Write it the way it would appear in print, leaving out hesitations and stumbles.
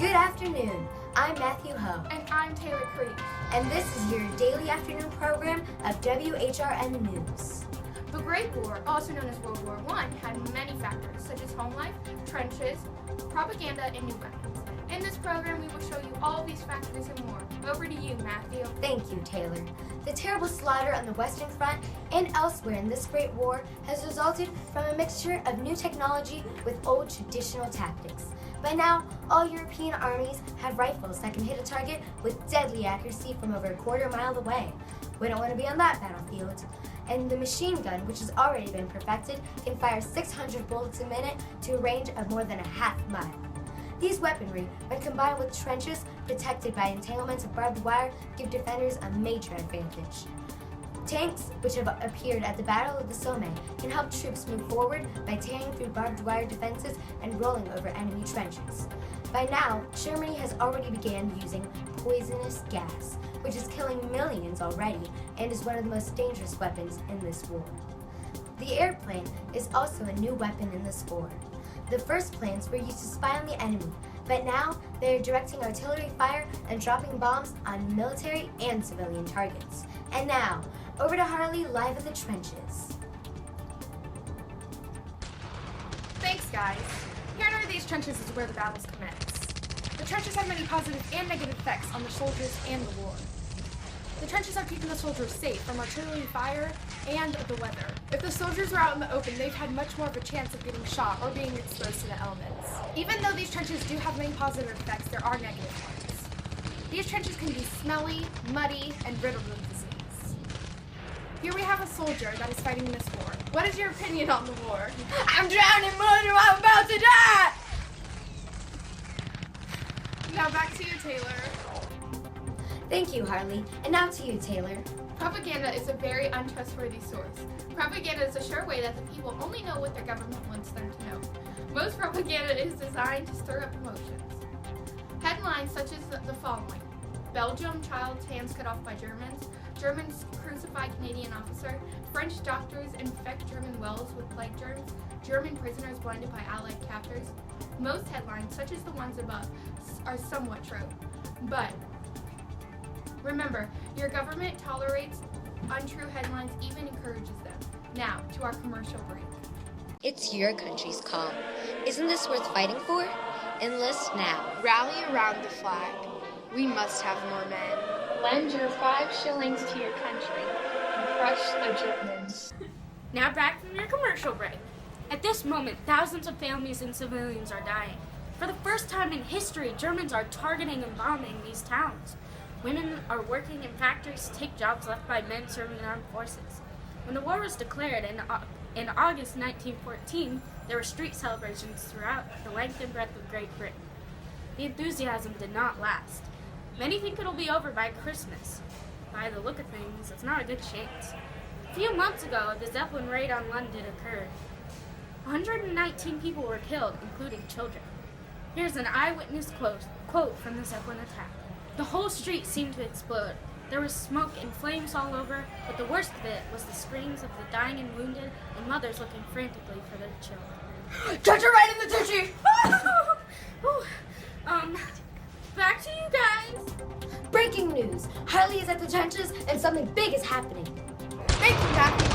Good afternoon. I'm Matthew Ho. And I'm Taylor Creek. And this is your daily afternoon program of WHRN News. The Great War, also known as World War I, had many factors such as home life, trenches, propaganda, and new weapons. In this program, we will show you all these factors and more. Over to you, Matthew. Thank you, Taylor. The terrible slaughter on the Western Front and elsewhere in this Great War has resulted from a mixture of new technology with old traditional tactics. By now, all European armies have rifles that can hit a target with deadly accuracy from over a quarter mile away. We don't want to be on that battlefield. And the machine gun, which has already been perfected, can fire 600 bullets a minute to a range of more than a half mile. These weaponry, when combined with trenches protected by entanglements of barbed wire, give defenders a major advantage. Tanks, which have appeared at the Battle of the Somme, can help troops move forward by tearing through barbed wire defenses and rolling over enemy trenches. By now, Germany has already began using poisonous gas, which is killing millions already and is one of the most dangerous weapons in this war. The airplane is also a new weapon in this war. The first planes were used to spy on the enemy, but now they are directing artillery fire and dropping bombs on military and civilian targets. And now, over to Harley live at the trenches. Thanks, guys. Here under these trenches is where the battles commence. The trenches have many positive and negative effects on the soldiers and the war. The trenches are keeping the soldiers safe from artillery fire and the weather. If the soldiers were out in the open, they've had much more of a chance of getting shot or being exposed to the elements. Even though these trenches do have many positive effects, there are negative ones. These trenches can be smelly, muddy, and riddled with disease. Here we have a soldier that is fighting this war. What is your opinion on the war? I'm drowning in mud or I'm about to die! Now back to you, Taylor. Thank you, Harley. And now to you, Taylor. Propaganda is a very untrustworthy source. Propaganda is a sure way that the people only know what their government wants them to know. Most propaganda is designed to stir up emotions. Headlines such as the following: Belgium, child's hands cut off by Germans, Germans crucify Canadian officer, French doctors infect German wells with plague germs, German prisoners blinded by Allied captors. Most headlines, such as the ones above, are somewhat true. But remember, your government tolerates untrue headlines, even encourages them. Now, to our commercial break. It's your country's call. Isn't this worth fighting for? Enlist now. Rally around the flag. We must have more men. Lend your 5 shillings to your country and crush the Germans. Now back from your commercial break. At this moment, thousands of families and civilians are dying. For the first time in history, Germans are targeting and bombing these towns. Women are working in factories to take jobs left by men serving in armed forces. When the war was declared in August 1914, there were street celebrations throughout the length and breadth of Great Britain. The enthusiasm did not last. Many think it'll be over by Christmas. By the look of things, it's not a good chance. A few months ago, the Zeppelin raid on London occurred. 119 people were killed, including children. Here's an eyewitness quote from the Zeppelin attack. The whole street seemed to explode. There was smoke and flames all over, but the worst of it was the screams of the dying and wounded and mothers looking frantically for their children. Touch her right in the tushy! Back to you guys. Breaking news. Harley is at the trenches and something big is happening. Thank you, Matthew.